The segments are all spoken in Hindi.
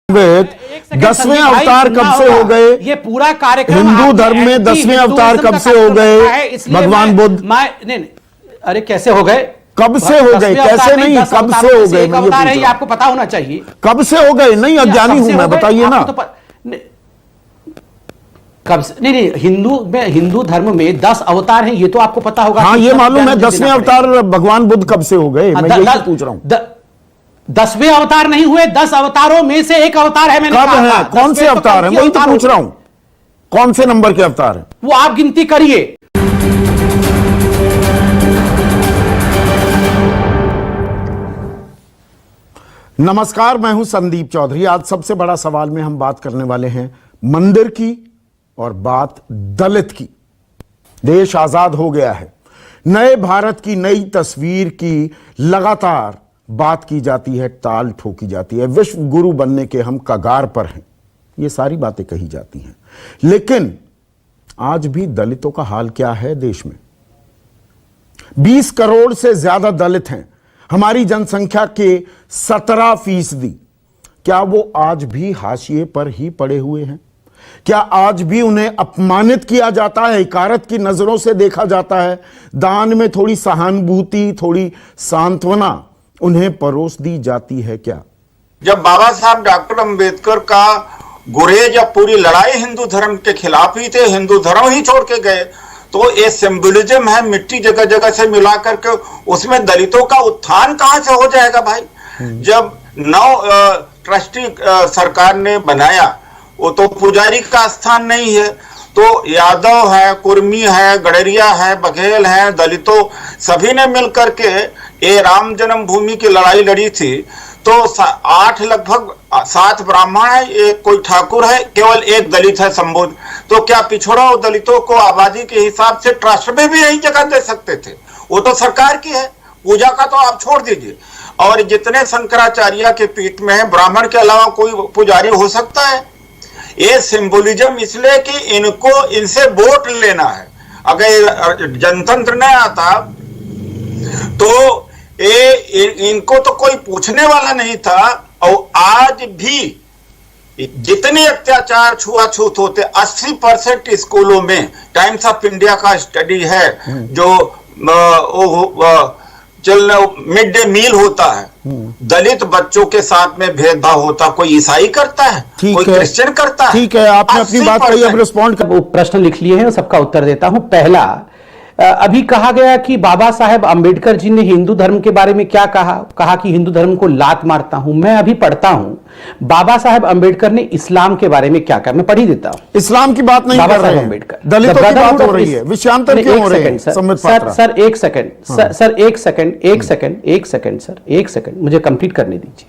10वें अवतार कब से हो गए? ये पूरा कार्यक्रम हिंदू धर्म में 10वें अवतार कब से हो गए? भगवान बुद्ध नहीं, अरे कैसे हो गए? कब से हो गए? कैसे नहीं, कब से हो गए? अवतार है, ये आपको पता होना चाहिए। कब से हो गए? नहीं, अज्ञानी हूं मैं, बताइए ना। कब से? नहीं, हिंदू धर्म में 10 अवतार हैं, ये तो आपको पता होगा। हाँ, ये मालूम है। 10वें अवतार भगवान बुद्ध कब से हो गए? मैं यही पूछ रहा हूं। 10वें अवतार नहीं हुए, 10 अवतारों में से एक अवतार है। मैंने कब है? कौन से अवतार है? वही तो पूछ रहा हूं, कौन से नंबर के अवतार है वो आप गिनती करिए। नमस्कार, मैं हूं संदीप चौधरी। आज सबसे बड़ा सवाल में हम बात करने वाले हैं मंदिर की और बात दलित की। देश आजाद हो गया है, नए भारत की नई तस्वीर की लगातार बात की जाती है, ताल ठोकी जाती है। विश्व गुरु बनने के हम कगार पर हैं, ये सारी बातें कही जाती हैं। लेकिन आज भी दलितों का हाल क्या है देश में? 20 करोड़ से ज्यादा दलित हैं, हमारी जनसंख्या के 17%। क्या वो आज भी हाशिए पर ही पड़े हुए हैं? क्या आज भी उन्हें अपमानित किया जाता है, इकारत की नजरों से देखा जाता है? दान में थोड़ी सहानुभूति, थोड़ी सांत्वना उन्हें परोस दी जाती है क्या? जब बाबा साहब डॉक्टर अंबेडकर का गुरेज या पूरी लड़ाई हिंदू धर्म के खिलाफ ही थे, हिंदू धर्म ही छोड़ के गए, तो ये सिंबलिज्म है, मिट्टी जगह जगह से मिला करके उसमें दलितों का उत्थान कहां से हो जाएगा भाई? जब 9 ट्रस्टी सरकार ने बनाया, वो तो पुजारी का स्थान नहीं है, तो यादव है, कुर्मी है, गडरिया है, बघेल है, दलितों सभी ने मिलकर के ये राम जन्मभूमि की लड़ाई लड़ी थी। तो 8 लगभग 7 ब्राह्मण है, एक कोई ठाकुर है, केवल एक दलित है संबोध। तो क्या पिछड़ों दलितों को आबादी के हिसाब से ट्रस्ट में भी यही जगह दे सकते थे? वो तो सरकार की है, पूजा का तो आप छोड़ दीजिए। और जितने शंकराचार्य के पीठ में है, ब्राह्मण के अलावा कोई पुजारी हो सकता है? ये सिंबोलिज्म इसलिए कि इनको इनसे वोट लेना है। अगर जनतंत्र नहीं आता तो इनको तो कोई पूछने वाला नहीं था। और आज भी जितने अत्याचार छुआछूत होते, 80% स्कूलों में, टाइम्स ऑफ इंडिया का स्टडी है, जो मिड डे मील होता है, दलित बच्चों के साथ में भेदभाव होता। कोई ईसाई करता है, कोई क्रिश्चियन करता है। ठीक है, आपने अपनी बात कही, अब रिस्पॉन्ड कर। वो प्रश्न लिख लिए हैं, सबका उत्तर देता हूं। पहला, अभी कहा गया कि बाबा साहेब अंबेडकर जी ने हिंदू धर्म के बारे में क्या कहा कि हिंदू धर्म को लात मारता हूं। मैं अभी पढ़ता हूं बाबा साहेब अंबेडकर ने इस्लाम के बारे में क्या कहा, मैं पढ़ ही देता हूं। इस्लाम की बात नहीं कर रहे हैं, अंबेडकर दलितों की बात हो रही है। विषयांतर क्यों हो रहे हैं? सर एक सेकंड, मुझे कंप्लीट करने दीजिए।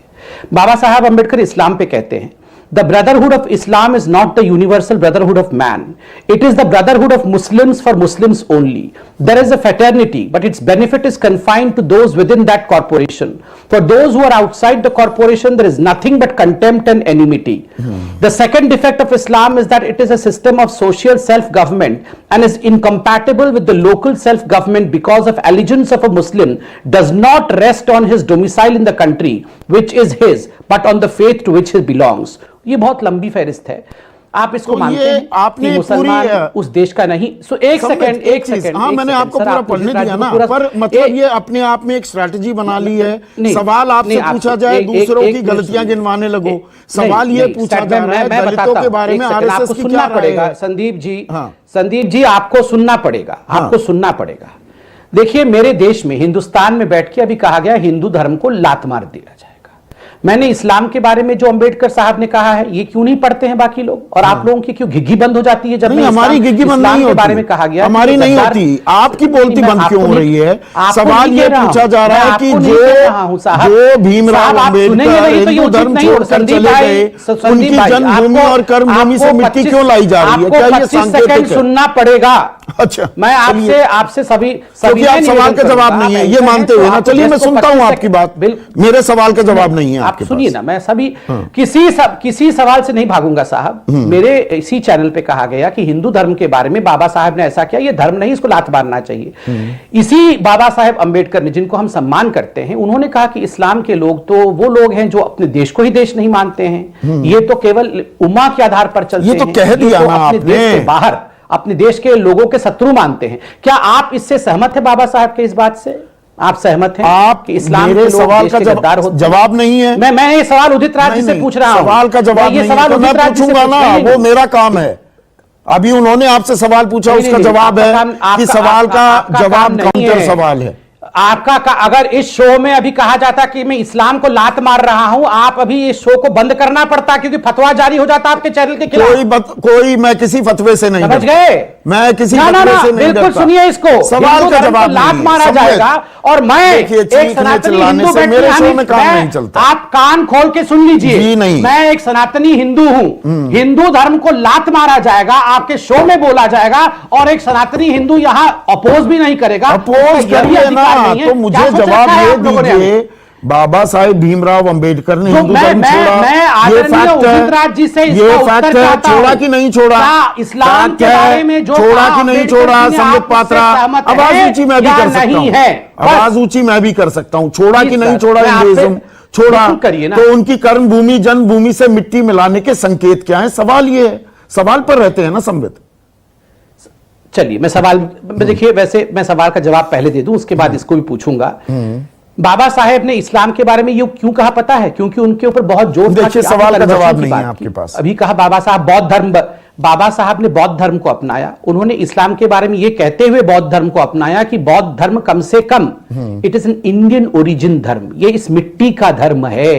बाबा साहेब अंबेडकर इस्लाम पे कहते हैं, The brotherhood of Islam is not the universal brotherhood of man. It is the brotherhood of Muslims for Muslims only. There is a fraternity, but its benefit is confined to those within that corporation. For those who are outside the corporation, there is nothing but contempt and enmity. The second defect of Islam is that it is a system of social self-government and is incompatible with the local self-government because of allegiance of a Muslim does not rest on his domicile in the country, which is his, but on the faith to which he belongs. ये बहुत लंबी फहरिस्त है। आप इसको मानते हैं आपने कि मुसलमान उस देश का नहीं? एक सेकंड, हाँ, मैंने आपको पूरा पढ़ने दिया ना, पर मतलब ये अपने आप में एक स्ट्रैटेजी बना ली है। सवाल आपसे पूछा जाए, दूसरों की गलतियां गिनवाने लगो। सवाल ये पूछा जा रहा है दलितों के बारे में आरएसएस की क्या राय है? संदीप जी आपको सुनना पड़ेगा। देखिए, मेरे देश में, हिंदुस्तान में बैठ के अभी कहा गया हिंदू धर्म को लात मार दिया जाएगा। मैंने इस्लाम के बारे में जो अंबेडकर साहब ने कहा है, ये क्यों नहीं पढ़ते हैं बाकी लोग? और आप लोगों की क्यों घिघी बंद हो जाती है जब नहीं, हमारी घिघी बंद नहीं होती, बारे में कहा गया, हमारी नहीं होती, आपकी बोलती बंद क्यों हो रही है? सवाल ये पूछा जा रहा है कि जो भीमराव अंबेडकर हिंदू धर्म छोड़कर चले गए, उनकी जन्मभूमि और कर्मभूमि से मिट्टी क्यों लाई जा रही है? क्या ये सांकेतिक है? सुनना पड़ेगा। अच्छा, मैं आपसे सभी क्योंकि आप सवाल का जवाब नहीं है ये मानते हुए ना, चलिए मैं सुनता हूं आपकी बात, मेरे सवाल का जवाब नहीं है आप आपके सुनिए पास। ना, मैं सभी किसी सवाल से नहीं भागूंगा साहब। मेरे इसी चैनल पे कहा गया कि हिंदू धर्म के बारे में बाबा साहब ने ऐसा किया, ये धर्म नहीं, इसको लात मारना चाहिए। इसी बाबा साहेब अंबेडकर ने, जिनको हम सम्मान करते हैं, उन्होंने कहा कि इस्लाम के लोग तो वो लोग हैं जो अपने देश को ही देश नहीं मानते हैं, ये तो केवल उम्मा के आधार पर चलते हैं, ये तो कह दिया ना अपने आपने। देश से बाहर अपने देश के लोगों के शत्रु मानते हैं। क्या आप इससे सहमत है बाबा साहब के इस बात से? आप सहमत हैं आप कि इस्लाम मेरे के लोग सवाल देश का के गद्दार होते हैं? जवाब नहीं है। मैं ये सवाल उदित राज जी से पूछ रहा हूं। सवाल का जवाब ये नहीं सवाल है तो मैं उदित राज जी से पूछूंगा ना, नहीं, वो मेरा काम है। अभी उन्होंने आपसे सवाल पूछा, नहीं, उसका नहीं, जवाब है कि सवाल का आपका जवाब काम नहीं काउंटर है। सवाल है। अगर इस शो में अभी कहा जाता कि मैं इस्लाम को लात मार रहा हूं, आप अभी इस शो को बंद करना पड़ता, क्योंकि फतवा जारी हो जाता आपके चैनल के खिलाफ। कोई मैं किसी फतवे से नहीं समझ डरता। गए? मैं किसी ना, फतवे से नहीं बिल्कुल डरता। सुनिए इसको, सवाल हिंदू का धर्म को जवाब लात नहीं है। मारा समझे? जाएगा और मैं देखिए, एक चीखने सनातनी चिल्लाने हिंदू से बैठी मेरे शो हूं, में काम नहीं चलता। आप कान खोल के सुन लीजिए। जी नहीं। मैं एक सनातनी हिंदू हूं, हिंदू धर्म को लात मारा जाएगा, आपके शो में बोला जाएगा, और एक सनातनी हिंदू यहां अपोज भी नहीं करेगा। अपोज करिए ना, तो मुझे जवाब ये दीजिए, बाबा साहेब भीमराव अंबेडकर ने हिंदू धर्म छोड़ा, ये फैक्ट है, ये फैक्ट है, छोड़ा कि नहीं छोड़ा, इस्लाम के बारे में जो छोड़ा कि नहीं छोड़ा, संबित पात्रा, आवाज ऊंची मैं भी कर सकता हूं, आवाज ऊंची मैं भी कर सकता हूं, छोड़ा कि नहीं छोड़ा, हिंदुइज्म छोड़ा, तो उनकी कर्म भूमि जन्मभूमि से मिट्टी मिलाने के संकेत क्या है? सवाल ये है, सवाल पर रहते हैं ना संबित। चलिए मैं सवाल, देखिए वैसे मैं सवाल का जवाब पहले दे दूं, उसके बाद इसको भी पूछूंगा। बाबा साहेब ने इस्लाम के बारे में ये क्यों कहा पता है? क्योंकि उनके ऊपर बहुत जोर था। देखिए, सवाल का जवाब नहीं है आपके पास। अभी कहा बाबा साहब बौद्ध धर्म, बाबा साहब ने बौद्ध धर्म को अपनाया। उन्होंने इस्लाम के बारे में ये कहते हुए बौद्ध धर्म को अपनाया कि बौद्ध धर्म कम से कम it is an Indian origin धर्म, ये इस मिट्टी का धर्म है।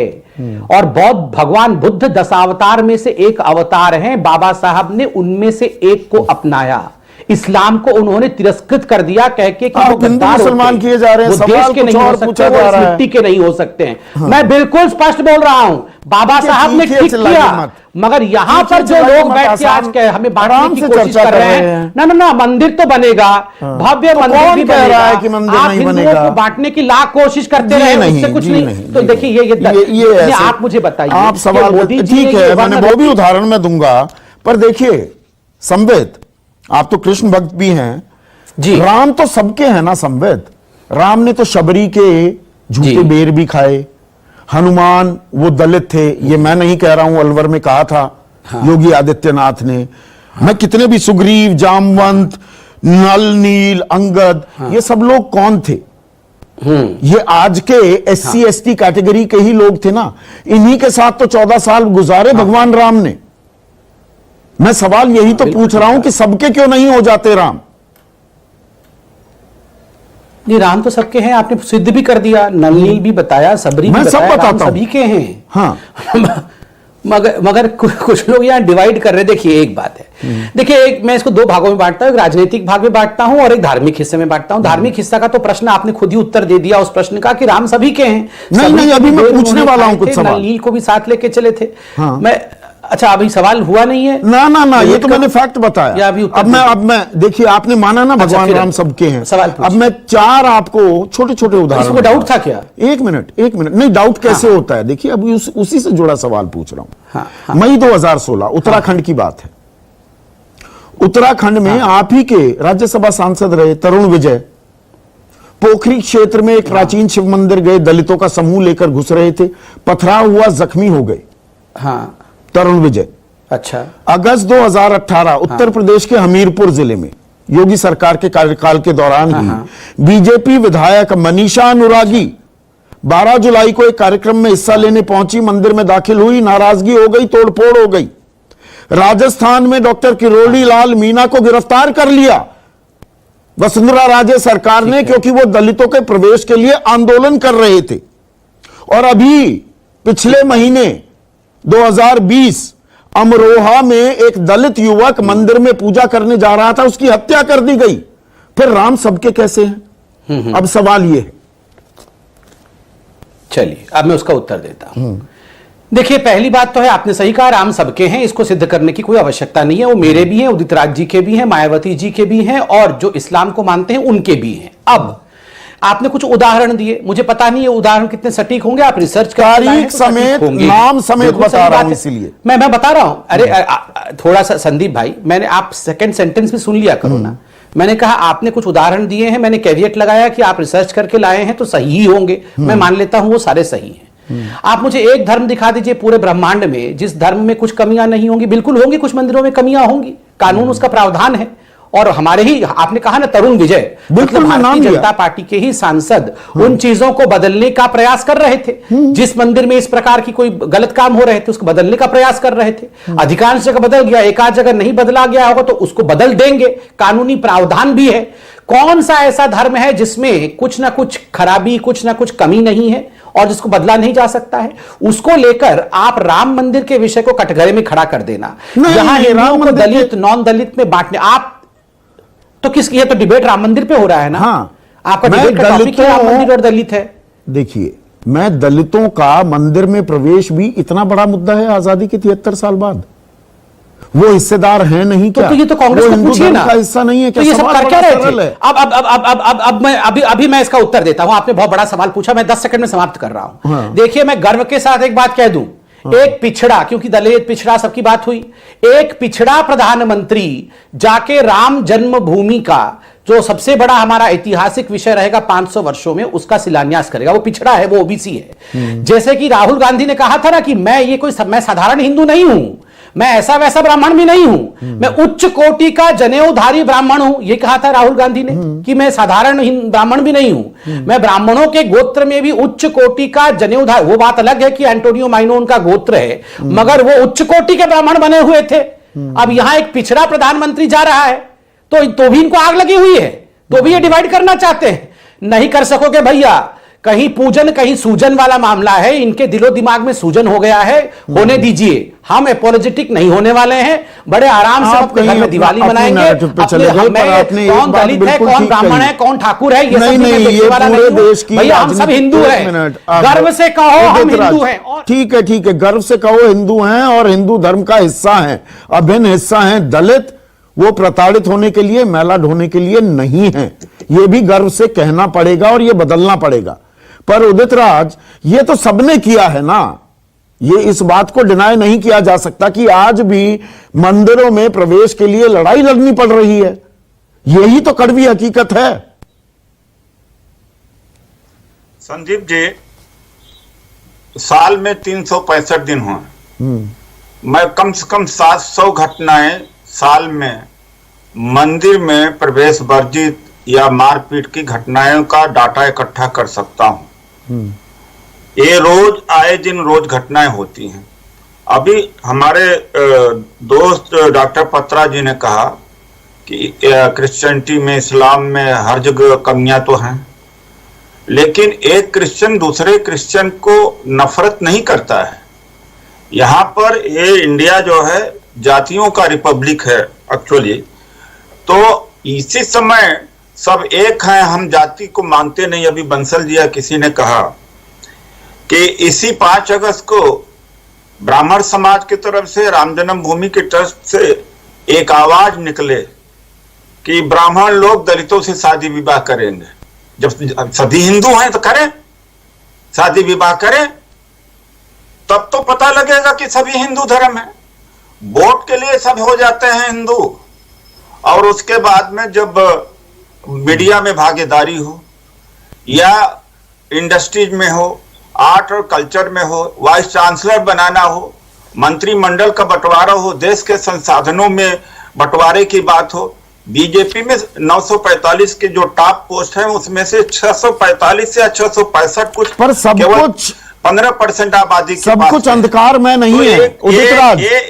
और बौद्ध, भगवान बुद्ध 10 अवतार में से एक अवतार हैं, बाबा साहब ने उनमें से एक को अपनाया। इस्लाम को उन्होंने तिरस्कृत कर दिया, कह के कि वो हिंदू मुसलमान किए जा रहे हैं, वो देश के नहीं हो सकते, वो इस मिट्टी के नहीं हो सकते हैं। मैं बिल्कुल स्पष्ट बोल रहा हूं, बाबा साहब ने ठीक किया, मगर यहां पर जो लोग बैठ के आज के हमें बांटने की कोशिश कर रहे हैं, ना मंदिर तो बनेगा, भव्य मंदिर भी बनेगा, आप हिंदुओं को बांटने की लाख कोशिश करते रहे, उससे कुछ नहीं। तो देखिए ये आप मुझे बताइए, आप सवाल ठीक है, मैंने वो भी उदाहरण में दूंगा, पर देखिए संबित, आप तो कृष्ण भक्त भी हैं जी, राम तो सबके हैं ना संबित। राम ने तो शबरी के झूठे बेर भी खाए, हनुमान वो दलित थे, ये मैं नहीं कह रहा हूं, अलवर में कहा था योगी आदित्यनाथ ने। मैं कितने भी सुग्रीव, जामवंत, नल, नील, अंगद, ये सब लोग कौन थे? ये आज के SC ST कैटेगरी के ही लोग थे ना। इन्हीं के साथ तो 14 साल गुजारे भगवान राम ने। मैं सवाल यही तो पूछ रहा हूं कि सबके क्यों नहीं हो जाते राम? नहीं, राम तो सबके हैं, आपने सिद्ध भी कर दिया, नलनील भी बताया, सबरी भी बताया, राम सभी के हैं। हाँ। मगर कुछ लोग यहाँ डिवाइड कर रहे हैं। देखिए एक बात है, देखिए एक मैं इसको दो भागों में बांटता हूँ, एक राजनीतिक भाग में बांटता हूँ और एक धार्मिक हिस्से में बांटता हूँ। धार्मिक हिस्सा का तो प्रश्न आपने खुद ही उत्तर दे दिया उस प्रश्न का कि राम सभी के हैं। नहीं, अभी मैं पूछने वाला हूँ कुछ सवाल। नलनील को भी साथ लेके चले थे। हाँ। मैं अच्छा, अभी सवाल हुआ नहीं है ना, ये तो मैंने फैक्ट बताया। अब मैं देखिए, आपने माना ना भगवान राम सबके हैं। सवाल अब मैं 4 आपको छोटे छोटे उदाहरण। इसमें डाउट था क्या? एक मिनट, नहीं डाउट कैसे होता है? देखिए अभी उसी से जुड़ा सवाल पूछ रहा हूं। मई 2016 उत्तराखंड की बात है। उत्तराखंड में आप ही के राज्यसभा सांसद रहे तरुण विजय पोखरी क्षेत्र में एक प्राचीन शिव मंदिर गए, दलितों का समूह लेकर घुस रहे थे, पथराव हुआ, जख्मी हो गए। हाँ, तरुण विजय। अच्छा, अगस्त 2018 उत्तर प्रदेश के हमीरपुर जिले में योगी सरकार के कार्यकाल के दौरान ही बीजेपी विधायक मनीषा अनुरागी 12 जुलाई को एक कार्यक्रम में हिस्सा लेने पहुंची, मंदिर में दाखिल हुई, नाराजगी हो गई, तोड़फोड़ हो गई। राजस्थान में डॉक्टर किरोड़ी लाल मीणा को गिरफ्तार कर लिया वसुंधरा राजे सरकार ने, क्योंकि वो दलितों के प्रवेश के लिए आंदोलन कर रहे थे। और अभी पिछले महीने 2020 अमरोहा में एक दलित युवक मंदिर में पूजा करने जा रहा था, उसकी हत्या कर दी गई। फिर राम सबके कैसे हैं? अब सवाल यह है। चलिए अब मैं उसका उत्तर देता हूं। देखिए, पहली बात तो है, आपने सही कहा, राम सबके हैं, इसको सिद्ध करने की कोई आवश्यकता नहीं है। वो मेरे भी हैं, उदित राज जी के भी हैं, मायावती जी के भी हैं, और जो इस्लाम को मानते हैं उनके भी हैं। अब आपने कुछ उदाहरण दिए, मुझे पता नहीं है उदाहरण कितने सटीक होंगे, आप रिसर्च तारीख समेत, नाम समेत बता रहा हूं, इसीलिए मैं बता रहा हूं। अरे थोड़ा सा संदीप भाई, मैंने, आप सेकंड सेंटेंस में सुन लिया करो ना। मैंने कहा आपने कुछ उदाहरण दिए हैं, मैंने कैविएट लगाया कि आप रिसर्च करके लाए हैं तो सही ही होंगे, मैं मान लेता हूं वो सारे सही हैं। आप मुझे एक धर्म दिखा दीजिए पूरे ब्रह्मांड में जिस धर्म में कुछ कमियां नहीं होंगी। बिल्कुल होंगी, कुछ मंदिरों में कमियां होंगी, कानून उसका प्रावधान है। और हमारे ही, आपने कहा ना तरुण विजय, मतलब भारतीय जनता पार्टी के ही सांसद उन चीजों को बदलने का प्रयास कर रहे थे। जिस मंदिर में इस प्रकार की कोई गलत काम हो रहे थे उसको बदलने का प्रयास कर रहे थे। अधिकांश जगह बदल गया, एक आध जगह नहीं बदला गया होगा तो उसको बदल देंगे, कानूनी प्रावधान भी है। कौन सा ऐसा धर्म है जिसमें कुछ ना कुछ खराबी, कुछ ना कुछ कमी नहीं है और जिसको बदला नहीं जा सकता है? उसको लेकर आप राम मंदिर के विषय को कटघरे में खड़ा कर देना, यहां हिंदुओं को दलित नॉन दलित में बांटने, आप तो किसकी, ये तो डिबेट राम मंदिर पे हो रहा है ना। हाँ, आपका डिबेट का टॉपिक है राम मंदिर और दलित है। देखिए, मैं दलितों का मंदिर में प्रवेश भी इतना बड़ा मुद्दा है आजादी के 73 साल बाद, वो हिस्सेदार हैं नहीं क्या? तो ये तो कांग्रेस को पूछिए ना, का हिस्सा नहीं है क्या? तो ये सब कर क्या रहे थे? है। अब मैं अभी मैं इसका उत्तर देता हूं। आपने बहुत बड़ा सवाल पूछा, मैं 10 सेकंड में समाप्त कर रहा हूं। हाँ। देखिए, मैं गर्व के साथ एक बात कह दूं, एक पिछड़ा, क्योंकि दलित पिछड़ा सबकी बात हुई, एक पिछड़ा प्रधानमंत्री जाके राम जन्मभूमि का जो सबसे बड़ा हमारा ऐतिहासिक विषय रहेगा 500 वर्षों में, उसका शिलान्यास करेगा। वो पिछड़ा है, वो ओबीसी है। जैसे कि राहुल गांधी ने कहा था ना कि मैं साधारण हिंदू नहीं हूं, मैं ऐसा वैसा ब्राह्मण भी नहीं हूं, मैं उच्च कोटि का जनेऊधारी ब्राह्मण हूं, यह कहा था राहुल गांधी ने कि मैं साधारण ब्राह्मण भी नहीं हूं, मैं ब्राह्मणों के गोत्र में भी उच्च कोटि का जनेऊधारी। वो बात अलग है कि एंटोनियो माइनो उनका गोत्र है, मगर वो उच्च कोटि के ब्राह्मण बने हुए थे। अब यहां एक पिछड़ा प्रधानमंत्री जा रहा है तो भी इनको आग लगी हुई है, तो भी ये डिवाइड करना चाहते हैं। नहीं कर सकोगे भैया, कहीं पूजन कहीं सूजन वाला मामला है, इनके दिलो दिमाग में सूजन हो गया है, होने दीजिए। हम एपोलोजेटिक नहीं होने वाले हैं, बड़े आराम से अपने घर में दिवाली मनाएंगे। कौन दलित है, कौन ब्राह्मण है, कौन ठाकुर है, ये सब भैया, हम सब हिंदू हैं। गर्व से कहो हम हिंदू हैं। ठीक है, गर्व से कहो हिंदू हैं और हिंदू धर्म का हिस्सा हैं, अभिन्न हिस्सा हैं दलित। वो प्रताड़ित होने के लिए, मैला ढोने के लिए नहीं है, ये भी गर्व से कहना पड़ेगा और ये बदलना पड़ेगा। पर उदित राज, ये तो सबने किया है ना, ये इस बात को डिनाई नहीं किया जा सकता कि आज भी मंदिरों में प्रवेश के लिए लड़ाई लड़नी पड़ रही है। यही तो कड़वी हकीकत है। संदीप जी, साल में 365 दिन हुए, मैं कम से कम 700 घटनाएं साल में मंदिर में प्रवेश वर्जित या मारपीट की घटनाओं का डाटा इकट्ठा कर सकता हूं। ये रोज आए दिन रोज घटनाएं होती हैं। अभी हमारे दोस्त डॉक्टर पत्रा जी ने कहा कि क्रिश्चियनिटी में, इस्लाम में हर जगह कमियां तो हैं, लेकिन एक क्रिश्चियन दूसरे क्रिश्चियन को नफरत नहीं करता है। यहाँ पर ये इंडिया जो है जातियों का रिपब्लिक है एक्चुअली, तो इसी समय सब एक हैं, हम जाति को मानते नहीं। अभी बंसल जी किसी ने कहा कि इसी 5 अगस्त को ब्राह्मण समाज की तरफ से, राम जन्मभूमि के ट्रस्ट से एक आवाज निकले कि ब्राह्मण लोग दलितों से शादी विवाह करेंगे। जब सभी हिंदू हैं तो करें, शादी विवाह करें, तब तो पता लगेगा कि सभी हिंदू धर्म है। वोट के लिए सब हो जाते हैं हिंदू, और उसके बाद में जब मीडिया में भागीदारी हो या इंडस्ट्रीज में हो, आर्ट और कल्चर में हो, वाइस चांसलर बनाना हो, मंत्रिमंडल का बंटवारा हो, देश के संसाधनों में बंटवारे की बात हो, बीजेपी में 945 के जो टॉप पोस्ट हैं उसमें से 645 या 665 कुछ, पर सब कुछ 15% आबादी के सब कुछ अंधकार में नहीं तो है।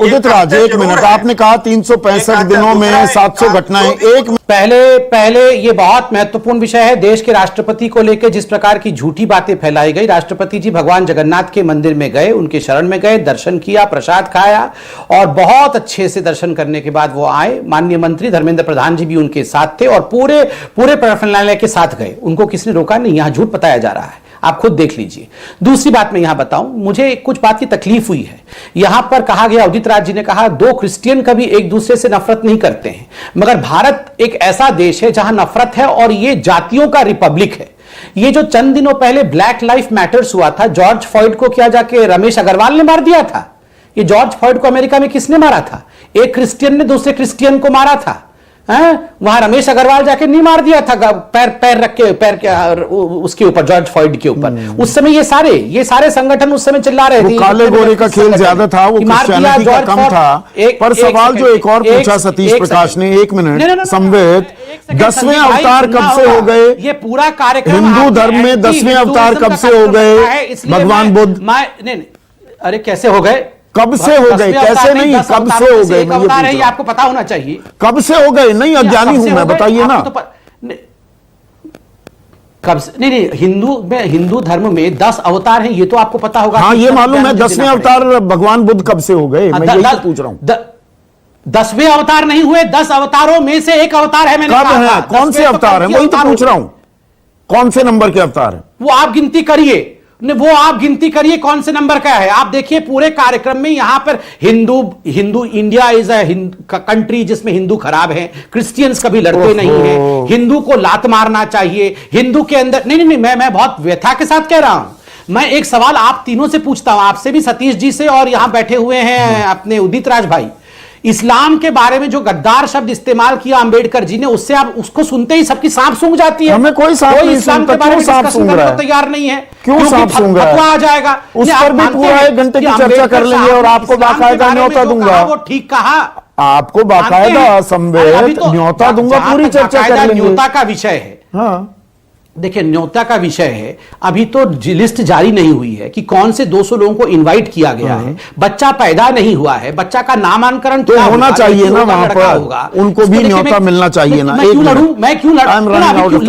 उदित राज एक मिनट, आपने कहा 365 दिनों में 700 घटनाएं। एक पहले ये बहुत महत्वपूर्ण विषय है, देश के राष्ट्रपति को लेकर जिस प्रकार की झूठी बातें फैलाई गई। राष्ट्रपति जी भगवान जगन्नाथ के मंदिर में गए, उनके शरण में गए, दर्शन किया, प्रसाद खाया और बहुत अच्छे से दर्शन करने के बाद वो आए। माननीय मंत्री धर्मेंद्र प्रधान जी भी उनके साथ थे और पूरे प्रफुल्लालय के साथ गए, उनको किसने रोका नहीं। यहां झूठ बताया जा रहा है। आप खुद देख लीजिए। दूसरी बात मैं यहां बताऊं, मुझे कुछ बात की तकलीफ हुई है। यहां पर कहा गया, उदित राज जी ने कहा, दो क्रिश्चियन कभी एक दूसरे से नफरत नहीं करते हैं, मगर भारत एक ऐसा देश है जहां नफरत है और ये जातियों का रिपब्लिक है। ये जो चंद दिनों पहले ब्लैक लाइफ मैटर्स हुआ था, जॉर्ज फ्लॉयड को क्या जाके रमेश अग्रवाल ने मार दिया था? ये जॉर्ज फ्लॉयड को अमेरिका में किसने मारा था? एक क्रिश्चियन ने दूसरे क्रिश्चियन को मारा था। वहां रमेश अग्रवाल जाके नहीं मार दिया था, पैर रख के, पैर के उसके ऊपर, जॉर्ज फ्लॉयड के ऊपर। उस समय ये सारे संगठन उस समय चिल्ला रहे थे, काले गोरे का खेल ज्यादा था, वो क्रिश्चियनिटी का कम था। पर सवाल जो एक और पूछा सतीश प्रकाश ने, 1 मिनट, संवेद 10वें अवतार कब से हो गए? ये पूरा कार्यक्रम हिंदू धर्म में 10वें अवतार कब से हो गए? भगवान बुद्ध। अरे कैसे हो गए? कब से हो गए? कैसे नहीं, कब से हो गए? एक अवतार है, ये आपको पता होना चाहिए। कब से हो गए? नहीं, अज्ञानी हूं मैं, बताइए ना। कब से? नहीं, हिंदू धर्म में 10 अवतार हैं, ये तो आपको पता होगा। हाँ, ये मालूम है। 10वें अवतार भगवान बुद्ध कब से हो गए? मैं यही पूछ रहा हूं। 10वें अवतार नहीं हुए, 10 अवतारों में से एक अवतार है। मैंने कब है? कौन से अवतार है? वही तो पूछ रहा हूं, कौन से नंबर के अवतार है? वो आप गिनती करिए, कौन से नंबर का है। आप देखिए पूरे कार्यक्रम में यहां पर Hindu India is a country जिसमें हिंदू खराब है, क्रिश्चियंस कभी लड़ते नहीं है, हिंदू को लात मारना चाहिए, हिंदू के अंदर नहीं, मैं बहुत व्यथा के साथ कह रहा हूं। मैं एक सवाल आप तीनों से पूछता हूं, आपसे भी, सतीश जी से, और यहां बैठे हुए हैं अपने उदित राज भाई। इस्लाम के बारे में जो गद्दार शब्द इस्तेमाल किया अंबेडकर जी ने, उससे आप उसको सुनते ही सबकी सांप सूंघ जाती है। हमें कोई सांप नहीं इस्लाम के बारे में डिस्कशन करने को तैयार नहीं है। क्यों सांप सूंघ रहा है? फतवा आ जाएगा, उस पर भी पूरा 1 घंटे की चर्चा कर लेंगे और आपको बाकायदा न्योता दूंगा। वो ठीक कहा, आपको बाकायदा संवेद न्योता दूंगा, पूरी चर्चा कर लेंगे। न्योता का विषय है। हाँ, देखिए, न्योता का विषय है, अभी तो लिस्ट जारी नहीं हुई है कि कौन से 200 लोगों को इनवाइट किया गया है। बच्चा पैदा नहीं हुआ है, बच्चा का नामांकन तो होना चाहिए ना वहां पर, उनको भी न्योता मिलना चाहिए ना। मैं क्यों लड़ूं?